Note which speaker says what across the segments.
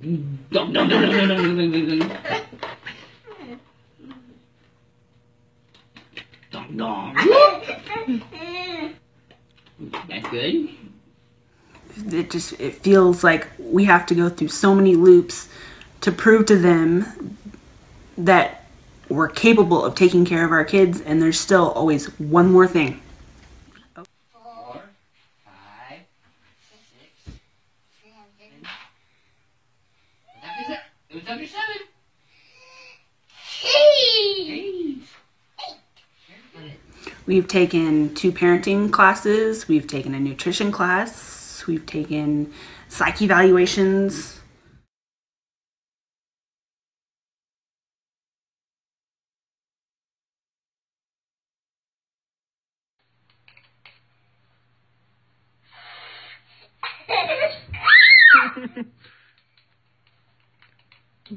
Speaker 1: Dum, dum, dum, dum, dum, dum, dum, dum. Dum, dum. That's good.
Speaker 2: It feels like we have to go through so many loops to prove to them that we're capable of taking care of our kids, and there's still always one more thing.
Speaker 1: 4, 5, 6, 7. It was after 7. Eight.
Speaker 2: We've taken 2 parenting classes, we've taken a nutrition class, we've taken psych evaluations.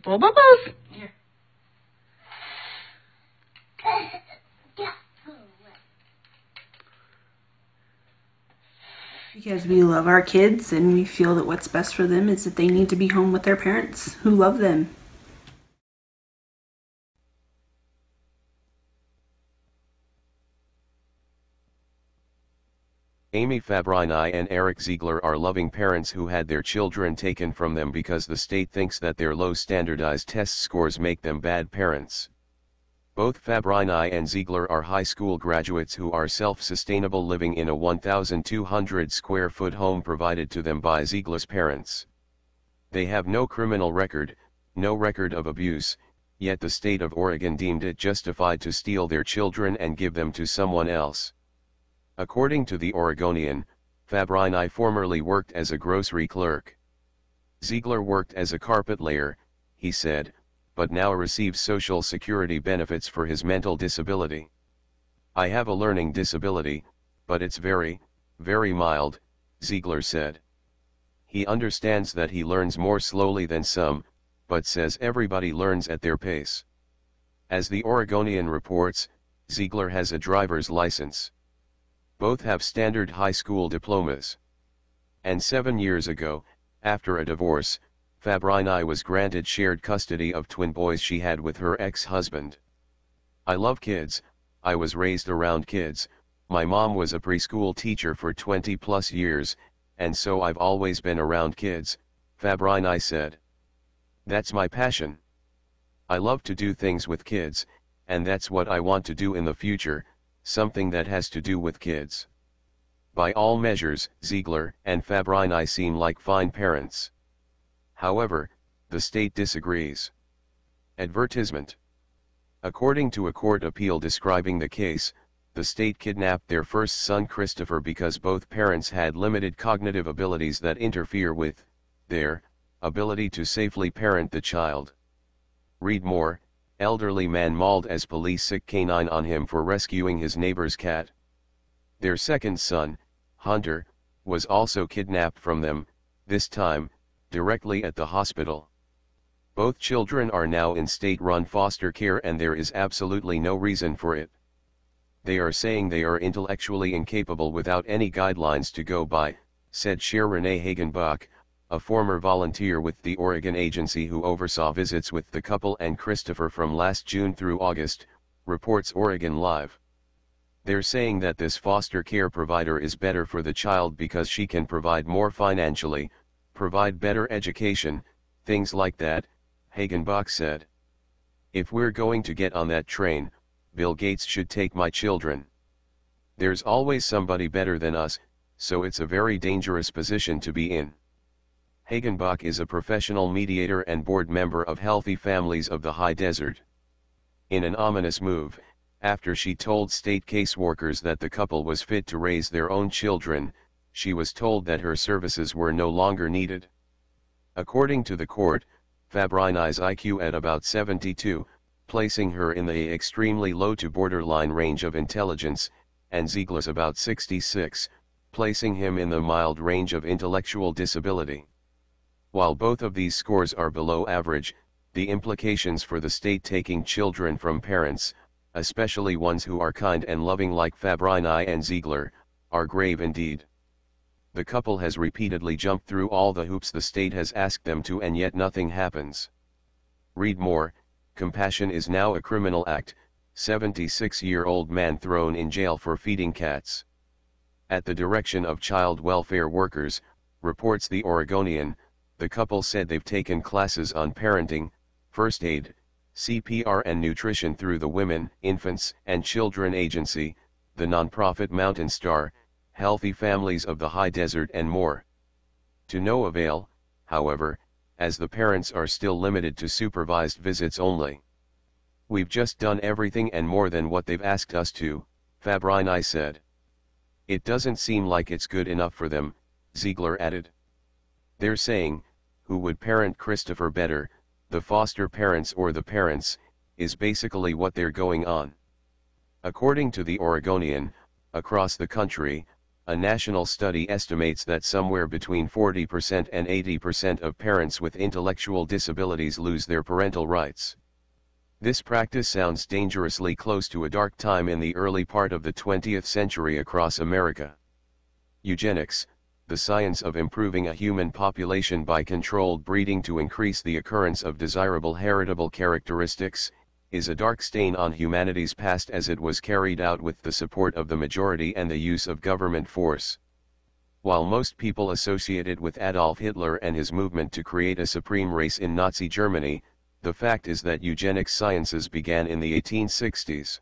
Speaker 3: Bubbles.
Speaker 1: Here.
Speaker 2: Because we love our kids and we feel that what's best for them is that they need to be home with their parents who love them.
Speaker 4: Amy Fabrini and Eric Ziegler are loving parents who had their children taken from them because the state thinks that their low standardized test scores make them bad parents. Both Fabrini and Ziegler are high school graduates who are self-sustainable, living in a 1,200 square foot home provided to them by Ziegler's parents. They have no criminal record, no record of abuse, yet the state of Oregon deemed it justified to steal their children and give them to someone else. According to the Oregonian, Fabrini formerly worked as a grocery clerk. Ziegler worked as a carpet layer, he said, but now receives Social Security benefits for his mental disability. I have a learning disability, but it's very, very mild, Ziegler said. He understands that he learns more slowly than some, but says everybody learns at their pace. As the Oregonian reports, Ziegler has a driver's license. Both have standard high school diplomas. And 7 years ago, after a divorce, Fabrini was granted shared custody of twin boys she had with her ex-husband. I love kids, I was raised around kids, my mom was a preschool teacher for 20 plus years, and so I've always been around kids, Fabrini said. That's my passion. I love to do things with kids, and that's what I want to do in the future, something that has to do with kids. By all measures, Ziegler and Fabrini seem like fine parents. However, the state disagrees. Advertisement. According to a court appeal describing the case, the state kidnapped their first son Christopher because both parents had limited cognitive abilities that interfere with their ability to safely parent the child. Read more. Elderly man mauled as police sick canine on him for rescuing his neighbor's cat. Their second son, Hunter, was also kidnapped from them, this time, directly at the hospital. Both children are now in state-run foster care and there is absolutely no reason for it. They are saying they are intellectually incapable without any guidelines to go by, said Chair Renee Hagenbach, a former volunteer with the Oregon agency who oversaw visits with the couple and Christopher from last June through August, reports Oregon Live. They're saying that this foster care provider is better for the child because she can provide more financially, provide better education, things like that, Hagenbach said. If we're going to get on that train, Bill Gates should take my children. There's always somebody better than us, so it's a very dangerous position to be in. Hagenbach is a professional mediator and board member of Healthy Families of the High Desert. In an ominous move, after she told state caseworkers that the couple was fit to raise their own children, she was told that her services were no longer needed. According to the court, Fabrini's IQ at about 72, placing her in the extremely low to borderline range of intelligence, and Ziegler's about 66, placing him in the mild range of intellectual disability. While both of these scores are below average, the implications for the state taking children from parents, especially ones who are kind and loving like Fabrini and Ziegler, are grave indeed. The couple has repeatedly jumped through all the hoops the state has asked them to, and yet nothing happens. Read more. Compassion is now a criminal act. 76-year-old man thrown in jail for feeding cats. At the direction of child welfare workers, reports the Oregonian, the couple said they've taken classes on parenting, first aid, CPR and nutrition through the Women, Infants, and Children Agency, the nonprofit Mountain Star, Healthy Families of the High Desert, and more. To no avail, however, as the parents are still limited to supervised visits only. We've just done everything and more than what they've asked us to, Fabrini said. It doesn't seem like it's good enough for them, Ziegler added. They're saying, who would parent Christopher better, the foster parents or the parents, is basically what they're going on. According to the Oregonian, across the country, a national study estimates that somewhere between 40% and 80% of parents with intellectual disabilities lose their parental rights. This practice sounds dangerously close to a dark time in the early part of the 20th century across America. Eugenics, the science of improving a human population by controlled breeding to increase the occurrence of desirable heritable characteristics, is a dark stain on humanity's past as it was carried out with the support of the majority and the use of government force. While most people associate it with Adolf Hitler and his movement to create a supreme race in Nazi Germany, the fact is that eugenics sciences began in the 1860s.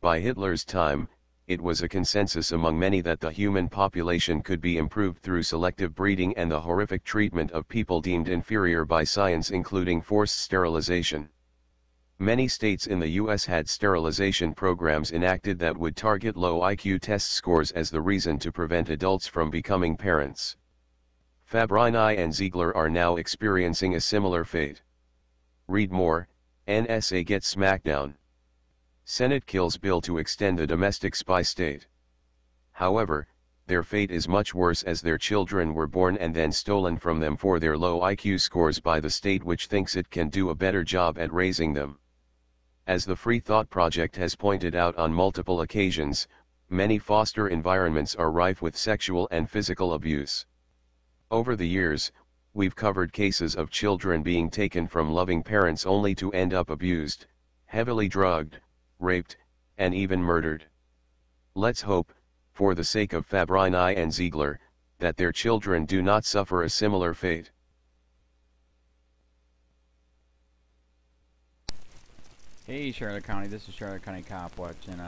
Speaker 4: By Hitler's time, it was a consensus among many that the human population could be improved through selective breeding and the horrific treatment of people deemed inferior by science, including forced sterilization. Many states in the U.S. had sterilization programs enacted that would target low IQ test scores as the reason to prevent adults from becoming parents. Fabrini and Ziegler are now experiencing a similar fate. Read more. NSA gets smackdown. Senate kills bill to extend the domestic spy state. However, their fate is much worse as their children were born and then stolen from them for their low IQ scores by the state, which thinks it can do a better job at raising them. As the Free Thought Project has pointed out on multiple occasions, many foster environments are rife with sexual and physical abuse. Over the years, we've covered cases of children being taken from loving parents only to end up abused, heavily drugged, raped, and even murdered. Let's hope, for the sake of Fabrini and Ziegler, that their children do not suffer a similar fate.
Speaker 3: Hey Charlotte County, this is Charlotte County COPWATCH, and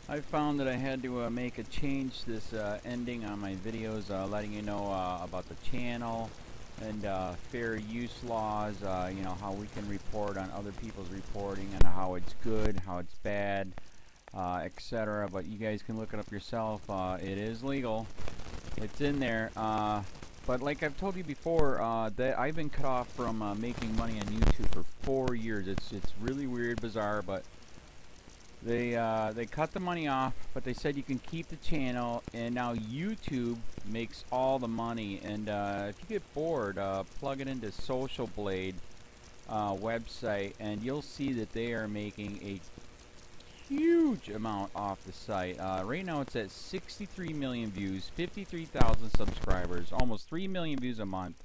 Speaker 3: I found that I had to make a change this ending on my videos, letting you know about the channel and fair use laws, you know, how we can report on other people's reporting and how it's good, how it's bad, etc. But you guys can look it up yourself. It is legal. It's in there. But like I've told you before, that I've been cut off from making money on YouTube for 4 years. It's really weird, bizarre, but they cut the money off, but they said you can keep the channel, and now YouTube makes all the money. And if you get bored, plug it into Social Blade website, and you'll see that they are making a huge amount off the site. Right now it's at 63 million views, 53,000 subscribers, almost 3 million views a month.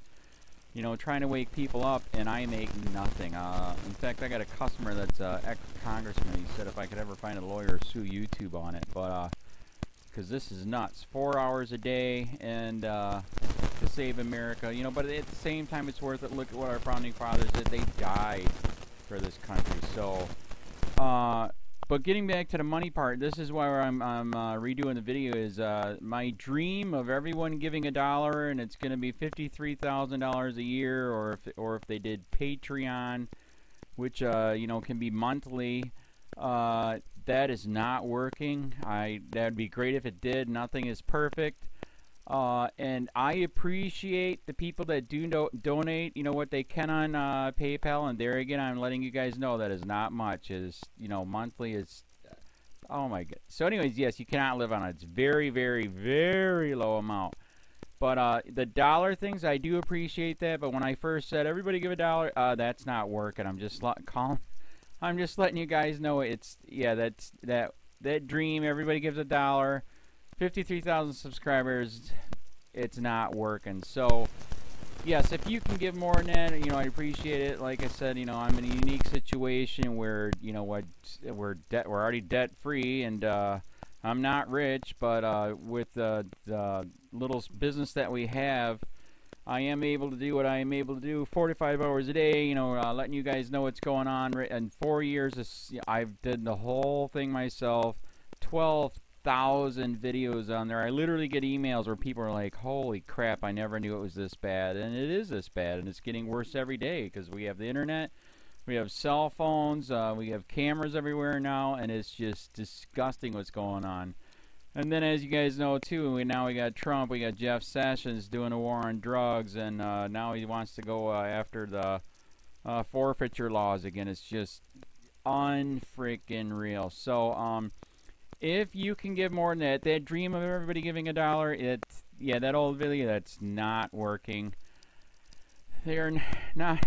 Speaker 3: You know, trying to wake people up, and I make nothing. In fact, I got a customer that's ex-congressman. He said if I could ever find a lawyer, sue YouTube on it. But because this is nuts, 4 hours a day, and to save America. You know, but at the same time, it's worth it. Look at what our founding fathers did. They died for this country. So, but getting back to the money part, this is why I'm redoing the video. Is my dream of everyone giving $1, and it's going to be $53,000 a year, or if they did Patreon, which you know, can be monthly. That is not working. That'd be great if it did. Nothing is perfect. And I appreciate the people that do donate, you know, what they can on PayPal, and there again, I'm letting you guys know that is not much. Is, you know, monthly is, oh my god. So anyways, yes, you cannot live on it. It's very, very, very low amount. But the dollar things, I do appreciate that. But when I first said everybody give $1, that's not working. I'm just letting you guys know it's, yeah, that dream. Everybody gives $1. 53,000 subscribers, it's not working. So yes, if you can give more than that, you know, I appreciate it. Like I said, you know, I'm in a unique situation where, you know, we're already debt free, and I'm not rich, but with the little business that we have, I am able to do what I am able to do 45 hours a day, you know, letting you guys know what's going on. In 4 years, I've did the whole thing myself, 12,000 videos on there. I literally get emails where people are like, holy crap, I never knew it was this bad. And it is this bad, and it's getting worse every day because we have the internet, we have cell phones, we have cameras everywhere now, and it's just disgusting what's going on. And then, as you guys know, too, we got Trump, we got Jeff Sessions doing a war on drugs, and now he wants to go after the forfeiture laws again. It's just unfreaking real. So, if you can give more than that dream of everybody giving $1, yeah, that old video, that's not working. They're not,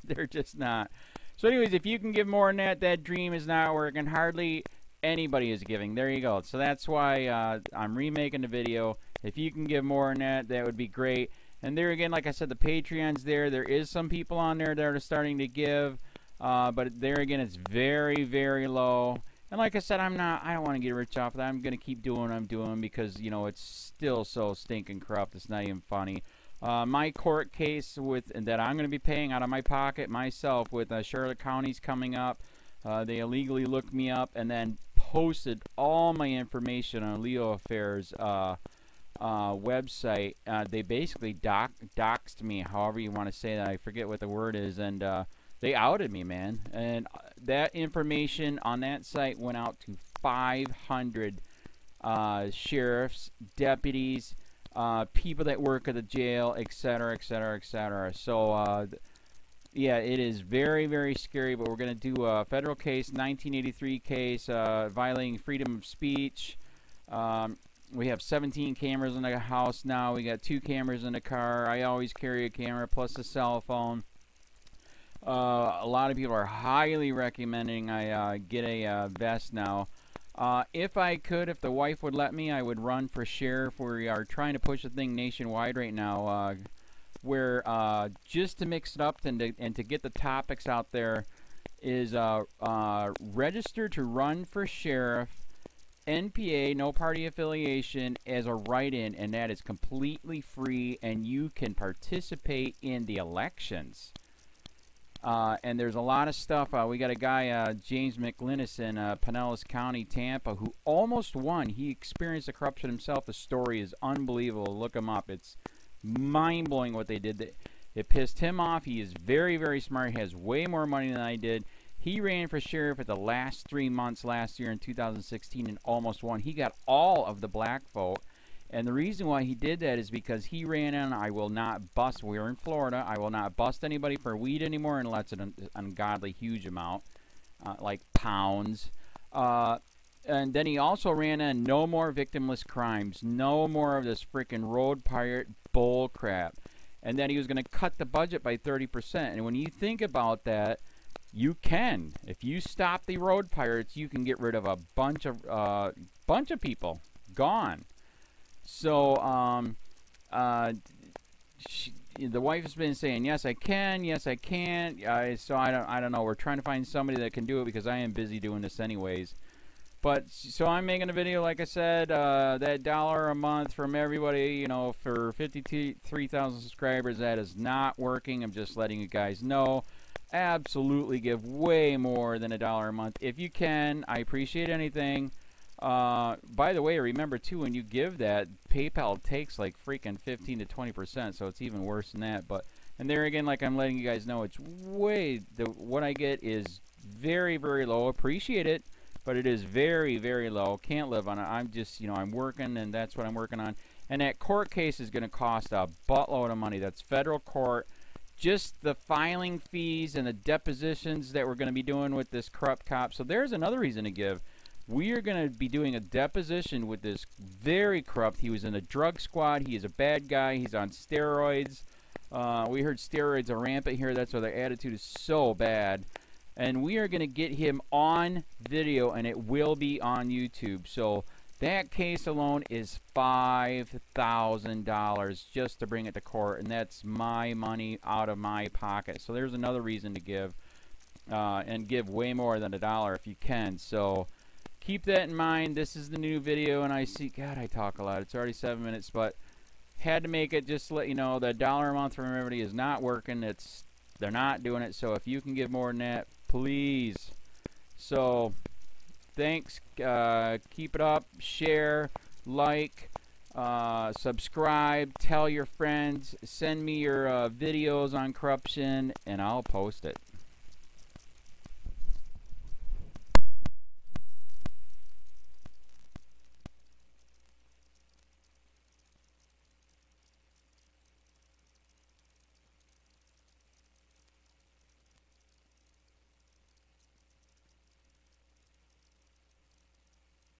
Speaker 3: they're just not. So anyways, if you can give more than that dream is not working. Hardly anybody is giving. There you go. So that's why I'm remaking the video. If you can give more than that, that would be great. And there again, like I said, the Patreon's there. There is some people on there that are starting to give, but there again, it's very, very low. And like I said, I don't want to get rich off of that. I'm going to keep doing what I'm doing because, you know, it's still so stinking corrupt. It's not even funny. My court case that I'm going to be paying out of my pocket myself with Charlotte County's coming up. They illegally looked me up and then posted all my information on LEOAFFAIRS website. They basically doxed me, however you want to say that. I forget what the word is, and they outed me, man. And that information on that site went out to 500 sheriffs, deputies, people that work at the jail, etc., etc., etc. So, yeah, it is very, very scary, but we're going to do a federal case, 1983 case, violating freedom of speech. We have 17 cameras in the house now. We got 2 cameras in the car. I always carry a camera plus a cell phone. A lot of people are highly recommending I get a vest now. If I could, if the wife would let me, I would run for sheriff. We are trying to push the thing nationwide right now. Where just to mix it up and to get the topics out there is register to run for sheriff, NPA, no party affiliation, as a write-in, and that is completely free, and you can participate in the elections. And there's a lot of stuff. We got a guy, James McLinnis in Pinellas County, Tampa, who almost won. He experienced the corruption himself. The story is unbelievable. Look him up. It's mind-blowing what they did. It pissed him off. He is very, very smart. He has way more money than I did. He ran for sheriff at the last 3 months last year in 2016 and almost won. He got all of the black vote. And the reason why he did that is because he ran in, I will not bust, we're in Florida, I will not bust anybody for weed anymore unless it's an ungodly huge amount, like pounds. And then he also ran in, no more victimless crimes, no more of this freaking road pirate bull crap. And then he was going to cut the budget by 30%. And when you think about that, you can. If you stop the road pirates, you can get rid of a bunch of people. Gone. So, the wife has been saying, yes, I can, yes, I can't. So I don't know. We're trying to find somebody that can do it because I am busy doing this anyways. But, so I'm making a video, like I said, that $1 a month from everybody, you know, for 53,000 subscribers, that is not working. I'm just letting you guys know. Absolutely give way more than $1 a month. If you can, I appreciate anything. By the way, remember too, when you give that, PayPal takes like freaking 15 to 20%, so it's even worse than that. But, and there again, like I'm letting you guys know, it's way, what I get is very, very low. Appreciate it, but it is very, very low. Can't live on it. I'm just, you know, I'm working, and that's what I'm working on. And that court case is going to cost a buttload of money. That's federal court. Just the filing fees and the depositions that we're going to be doing with this corrupt cop. So there's another reason to give. We are going to be doing a deposition with this very corrupt. He was in a drug squad. He is a bad guy. He's on steroids. We heard steroids are rampant here. That's why their attitude is so bad. And we are going to get him on video, and it will be on YouTube. So That case alone is $5,000 just to bring it to court, and that's my money out of my pocket. So there's another reason to give, and give way more than $1 if you can. So keep that in mind. This is the new video, and I see, God, I talk a lot. It's already 7 minutes, but had to make it just to let you know that $1 a month from Remedy is not working. They're not doing it. So if you can give more than that, please. So thanks. Keep it up. Share, like, subscribe, tell your friends, send me your videos on corruption, and I'll post it.